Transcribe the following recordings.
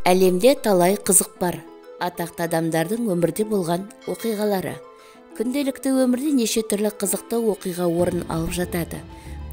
Әлемде талай қызық бар. Атақты адамдардың өмірде болған оқиғалары. Күнделікті өмірде неше түрлі қызықты оқиға орын алып жатады.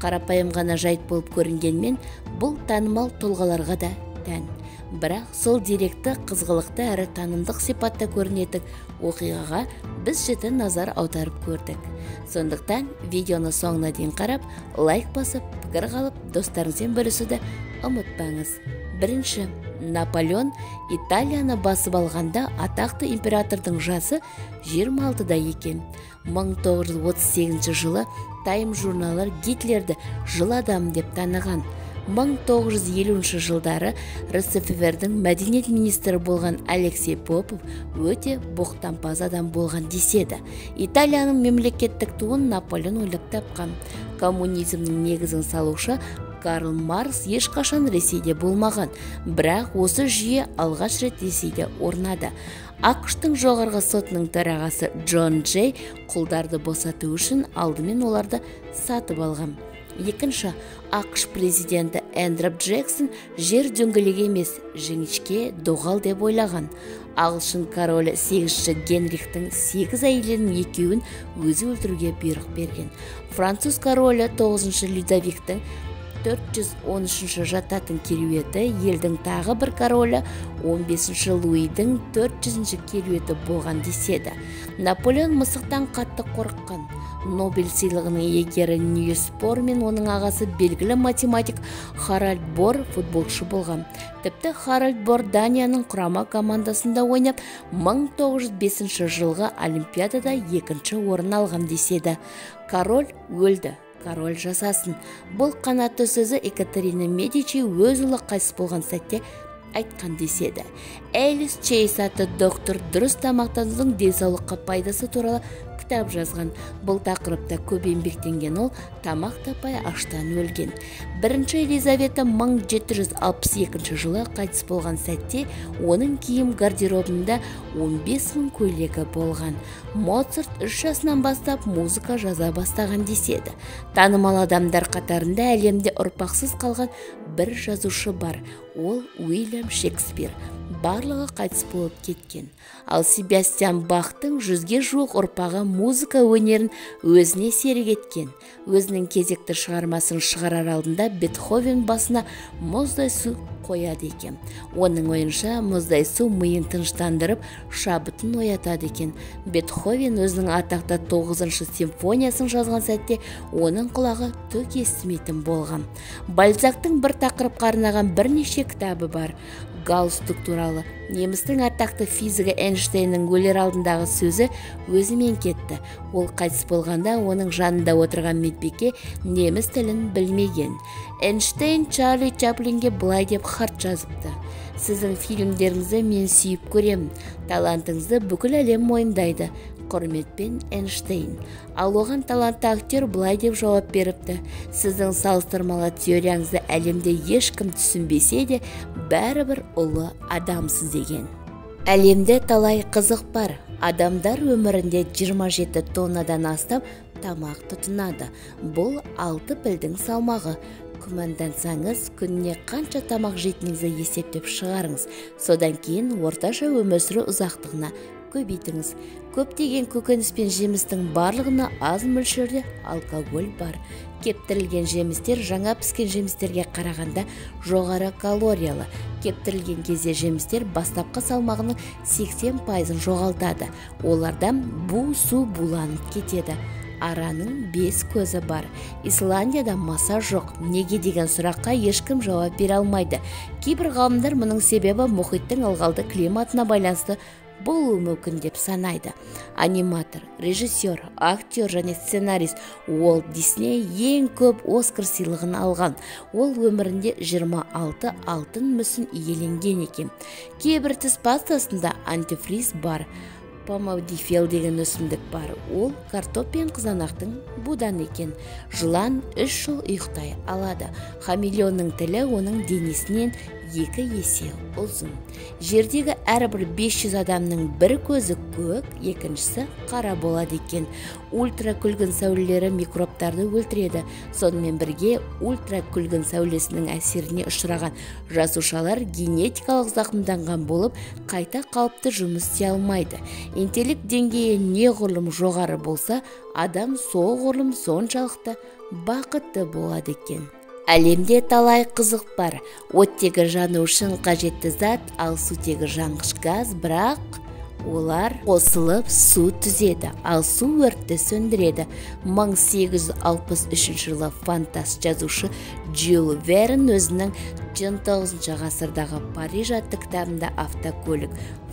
Қарапайым ғана жайт болып көрінгенмен, бұл танымал тұлғаларға да тән. Бірақ сол деректі, қызғылықты әрі танымдық сипатта көрінетін оқиғаға біз жіті назар аударып көрдік. Сондықтан видеоны соңына дейін қарап, лайк басып, пікір қалып, достарыңызбен бөлісуді ұмытпаңыз. Бірінші, Наполеон Италияны басып алғанда атақты императордың жасы 26-да екен. 1938 жылы Time журналы Гитлерді жыл адам деп таныған. 1950 жылдары РСФСРдің мәдениет министрі болған Алексей Попов өте боқтампаз адам болған деседі. Италияның мемлекеттік туын Наполеон ойлап тапқан. Коммунизмнің негізін салушы Карл Маркс ешқашан Ресейде болмаған, бірақ осы жүйе алғаш рет Ресейде орнады. ақш-тың жоғарғы сотының төрағасы Джон Джей құлдарды босату үшін алдымен оларды сатып алған. Екінші, ақш президенті Эндрю Джексон жер дөңгелек емес, жіңішке доғал деп ойлаған. Ағылшын королі 8-ші Генрихтің 8 әйелінің екеуін өзі өлтіруге бұйрық берген. Француз королі 9-ші Людовиктің 413-ші жататын керуеті, елдің тағы бір королі 15-ші Луидің 400-ші керуеті болған деседі. Наполеон мысықтан қатты қорыққан. Нобель сыйлығының иегері Нильс Бор мен оның ағасы белгілі математик Харальд Бор футболшы болған. Тіпті Харальд Бор Данияның құрама командасында ойнап, 1905 жылғы Олимпиадада 2-ші орын алған деседі. Король өлді. Король жасасын. Бұл қанатты сөзі Екатерина Медичи өз ұлы қайтыс болған сәтте айтқан деседі. Элис Чейз атты доктор дұрыс тамақтанудың денсаулыққа пайдасы туралы кітап жазған. Бұл тақырыпта көп еңбектенген ол тамақ таппай аштан өлген. Бірінші Елизавета 1762 жылы қайтыс болған сәтте оның киім гардеробында 15.000 көйлегі болған. Моцарт 3 жасынан бастап музыка жаза бастаған деседі. Танымал адамдар қатарында әлемде ұрпақсыз қалған бір жазушы бар. Ол Уильям Шекспир. Барлығы қайтыс болып кеткен. Ал Себастьян Бахтың 100-ге жуық ұрпағы музыка өнерін өзіне серік еткен. Өзінің кезекті шығармасын шығарар алдында Бетховен басына мұздай су қояды екен. Оның ойынша мұздай су миын тыныштандырып, шабытын оятады екен. Бетховен өзінің атақты 9-шы симфониясын жазған сәтте оның құлағы түк естімейтін болған. Бальзактың бір тақырыпқа арнаған бірнеше кітабы бар. Галстук туралы. Немістің атақты физигі Эйнштейннің өлер алдындағы сөзі өзімен кетті. Ол қайтыс болғанда оның жанында отырған медбике неміс тілін білмеген. Эйнштейн Чарли Чаплинге былай деп хат жазыпты: сіздің фильмдеріңізді мен сүйіп көремін. Талантыңызды бүкіл әлем мойындайды. Құрметпен, Эйнштейн. Ал оған талантты актер былай деп жауап беріпті: сіздің салыстырмалы теорияңызды әлемде ешкім түсінбесе де, бәрібір ұлы адамсыз деген. Әлемде талай қызық бар. Адамдар өмірінде 27 тоннадан астам тамақ тұтынады. Бұл 6 пілдің салмағы. Күмәндансаңыз, күніне қанша тамақ жейтініңізді есептеп шығарыңыз. Содан кейін орташа өмір сүру ұзақтығына көбейтіңіз. Көптеген көкөніс пен жемістің барлығына аз мөлшерде алкоголь бар. Кептірілген жемістер жаңа піскен жемістерге қарағанда жоғары калориялы. Кептірілген кезде жемістер бастапқы салмағының 80% жоғалтады. Олардан су буланып кетеді. Араның 5 көзі бар. Исландияда маса жоқ. Неге деген сұраққа ешкім жауап бере алмайды. Кейбір ғалымдар мұның себебі мұхиттың ылғалды климатына байланысты болуы мүмкін деп санайды. Аниматор, режиссер, актер және сценарист Уолт Дисней ең көп Оскар сыйлығын алған. Ол өмірінде 26 алтын мүсін иеленген екен. Кейбір тіс пастасында антифриз бар. Помадифел деген өсімдік бар. Ол картоп пен қызанақтың будан екен. Жылан 3 жыл ұйықтай алады. Хамелеонның тілі оның денесінен 2 есе ұзын. Жердегі әрбір 500 адамның бір көзі көк, екіншісі қара болады екен. Ультракүлгін сәулелері микробтарды өлтіреді. Сонымен бірге ультракүлгін сәулесінің әсеріне ұшыраған жасушалар генетикалық зақымданған болып, қайта қалыпты жұмыс істей алмайды. Интеллект деңгейі неғұрлым жоғары болса, адам соғұрлым соншалықты бақытты болады екен. Әлемде талай қызық бар. Оттегі жану үшін қажетті зат, ал сутегі жанғыш газ, бірақ олар қосылып су түзеді, ал су өртті сөндіреді. 1863 жылы фантаст жазушы Жюль Верн өзінің 19 ғасырдағы Париж атты кітабында автокөлік,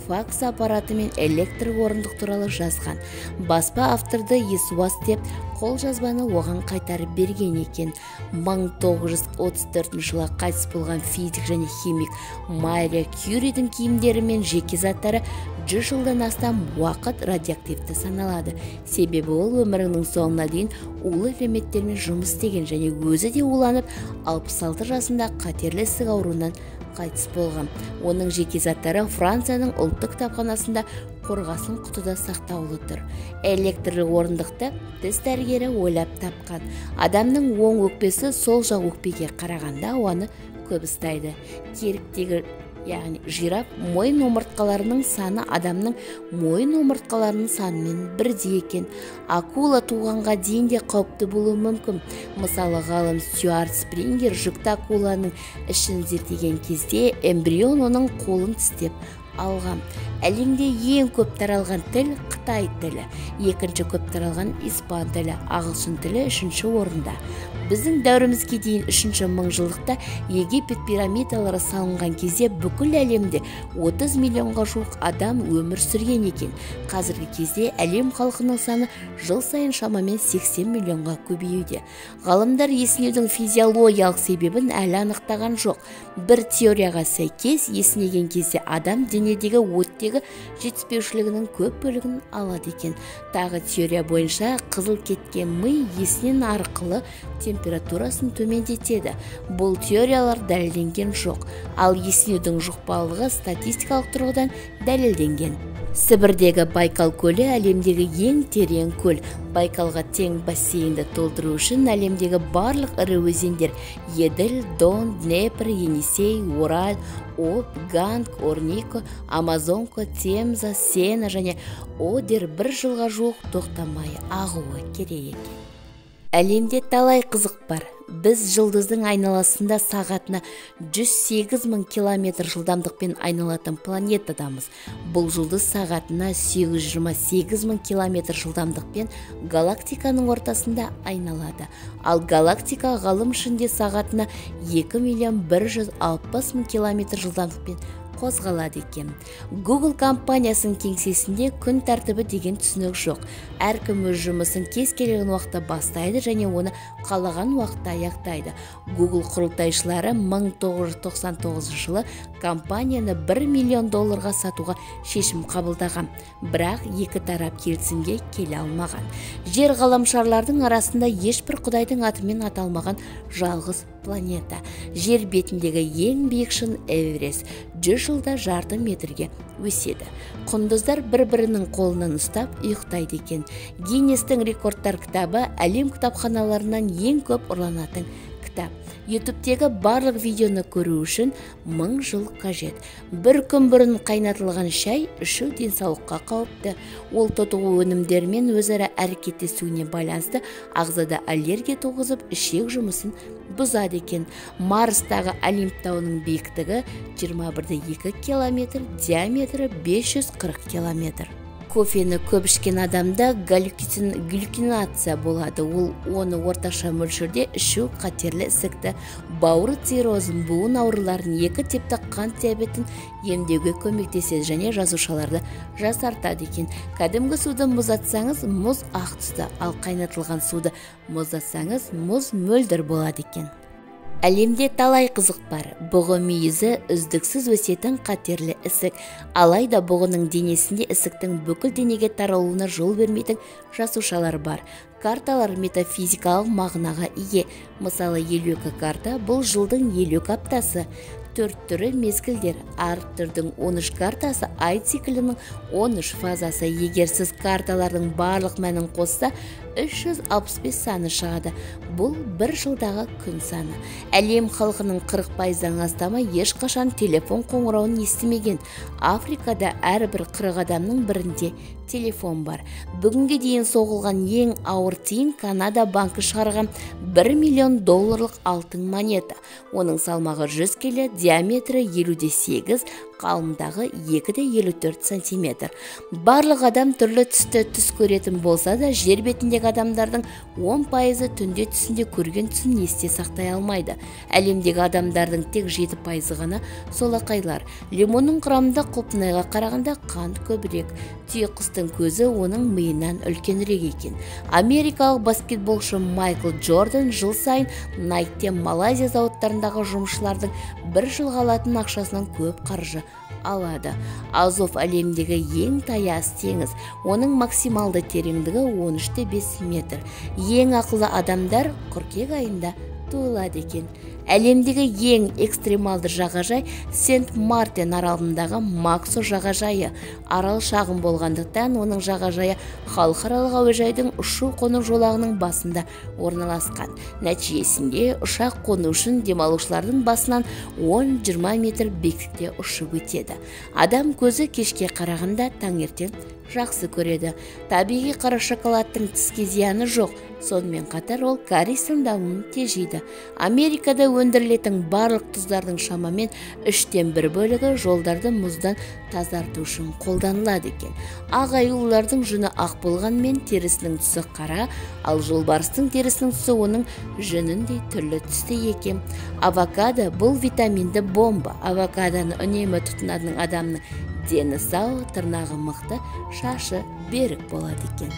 факс аппараты мен электр орындық туралы жазған. Баспа авторды есуас деп қолжазбаны оған қайтарып берген екен. 1934 жылы қайтыс болған физик және химик Мария Кюридің киімдері мен жеке заттары 100 жылдан астам уақыт радиоактивті саналады. Себебі ол өмірінің соңына дейін улы элементтермен жұмыс істеген және өзі де уланып 66 жасында қатерлі ісік ауруынан қайтыс болған. Оның жеке заттары Францияның ұлттық кітапханасында қорғасын құтыда сақтаулы тұр. Электрлі орындықты тіс дәрігері ойлап тапқан. Адамның оң өкпесі сол жақ өкпеге қарағанда ауаны көп ұстайды. Керіктегі яғни жираф мойын омыртқаларының саны адамның мойын омыртқаларының санымен бірдей екен. Акула туғанға дейін де қауіпті болуы мүмкін. Мысалы, ғалым Стюарт Спрингер жүкті акуланың ішін зерттеген кезде эмбрион оның қолын тістеп алған. Әлемде ең көп таралған тіл Қытай тілі, екінші көп таралған испан тілі, ағылшын тілі үшінші орында. Біздің дәуірімізге дейін 3-ші мыңжылдықта Египет пирамидалары салынған кезде бүкіл әлемде 30 миллионға жуық адам өмір сүрген екен. Қазіргі кезде әлем халқының саны жыл сайын шамамен 80 миллионға көбеюде. Ғалымдар есінеудің физиологиялық себебін әлі анықтаған жоқ. Бір теорияға сәйкес, есінеген кезде адам денедегі оттегі жетіспеушілігінің көп бөлігін алады екен. Тағы теория бойынша қызыл кеткен ми есінен арқылы температурасын төмендетеді. Бұл теориялар дәлелденген жоқ, ал есінеудің жұқпалылығы статистикалық тұрғыдан дәлелденген. Сібірдегі Байкал көлі әлемдегі ең терең көл. Байкалға тең бассейнді толтыру үшін әлемдегі барлық ірі өзендер Еділ, Дон, Днепр, Енисей, Ураль, Обь, Ганг, Орнико, Амазонка, Темза, Сена және Одер бір жылға жуық тоқтамай ағуы керек екен. Әлемде талай қызық бар. Біз жұлдыздың айналасында сағатына 108 мың километр жылдамдықпен айналатын планетадамыз. Бұл жұлдыз сағатына 828 мың километр жылдамдықпен галактиканың ортасында айналады. Ал галактика ғалым ішінде сағатына 2.160.000 километр жылдамдықпен қозғалады екен. Google компаниясының кеңсесінде күн тәртібі деген түсінік жоқ. Әркім өз жұмысын кез келген уақытта бастайды және оны қалаған уақытта аяқтайды. Google құрылтайшылары 1999 жылы компанияны $1 миллион сатуға шешім қабылдаған, бірақ екі тарап келісімге келе алмаған. Жер ғаламшарлардың арасында ешбір құдайдың атымен аталмаған жалғыз планета. Жер бетіндегі ең биік шың Эверест 100 жылда жарты метрге өседі. Құндыздар бір-бірінің қолынан ұстап ұйықтайды екен. Гиннестің рекордтар кітабы әлем кітапханаларынан ең көп ұрланатын кітап. YouTube'тегі барлық видеоны көру үшін 1000 жыл қажет. Бір күн бұрын қайнатылған шай ішу денсаулыққа қауіпті. Ол тотығу өнімдерімен өзара әрекеттесуіне байланысты ағзада аллергия туғызып, ішек жұмысын бұзады екен. Марстағы Олимп тауының биіктігі 21,2 километр, диаметрі 540 километр. Кофені көп ішкен адамда галлюцинация болады. Оны орташа мөлшерде ішу қатерлі ісікті, бауыр циррозын, буын ауруларын, 2 типті қант диабетін емдеуге көмектеседі және жасушаларды жасартады екен. Кәдімгі суды мұздатсаңыз, мұз ақ түсті, ал қайнатылған суды мұздатсаңыз, мұз мөлдір болады екен. Әлемде талай қызық бар. Бұғы мүйізі үздіксіз өсетін қатерлі ісік. Алайда бұғының денесінде ісіктің бүкіл денеге таралуына жол бермейтін жасушалар бар. Карталар метафизикалық мағынаға ие. Мысалы, 52 карта бұл жылдың 52 аптасы. 4 түрі мезгілдер. Әр түрдің 13 картасы ай циклінің 13 фазасы. Егер сіз карталардың барлық мәнін қосса, 365 саны шығады. Бұл бір жылдағы күн саны. Әлем халқының 40%-дан астамы ешқашан телефон қоңырауын естімеген. Африкада әрбір 40 адамның бірінде телефон бар. Бүгінге дейін соғылған ең ауыр тиын Канада банкі шығарған $1 миллион алтын монета. Оның салмағы 100 келі, диаметрі 58, қалыңдағы 2,54 сантиметр. Барлық адам түрлі түсті түс көретін болса да, жер бетіндегі адамдардың 10% түнде түсінде көрген түсін есте сақтай алмайды. Әлемдегі адамдардың тек 7% ғана солақайлар. Лимонның құрамында құлпынайға қарағанда қант көбірек. Түйеқұстың көзі оның миынан үлкенірек екен. Америкалық баскетболшы Майкл Джордан жыл сайын Nike Малайзия зауыттарындағы жұмысшылардың бір жылға алатын ақшасынан көп қаржы алады. Азов әлемдегі ең таяз теңіз. Оның максималды тереңдігі 13,5 метр. Ең ақылы адамдар қыркүйек айында туылады екен. Әлемдегі ең экстремалды жағажай Сент-Мартин аралындағы Максо жағажайы. Арал шағын болғандықтан, оның жағажайы халықаралық әуежайдың ұшу-қону жолағының басында орналасқан. Нәтижесінде ұшақ қону үшін демалушылардың басынан 10-20 метр биіктікте ұшып өтеді. Адам көзі кешке қарағанда таңертең жақсы көреді. Табиғи қара шоколадтың тіске зияны жоқ. Сонымен қатар ол кариестің дамуын тежейді. Америкада өндірілетін барлық тұздардың шамамен 1/3 бөлігі жолдарды мұздан тазарту үшін қолданылады екен. Ақ аюлардың жүні ақ болғанмен терісінің түсі қара, ал жолбарыстың терісінің түсі оның жүніндей түрлі түсті екен. Авокадо бұл витаминді бомба. Авокадоны үнемі тұтынатын адамның дені сау, тырнағы мықты, шашы берік болады екен.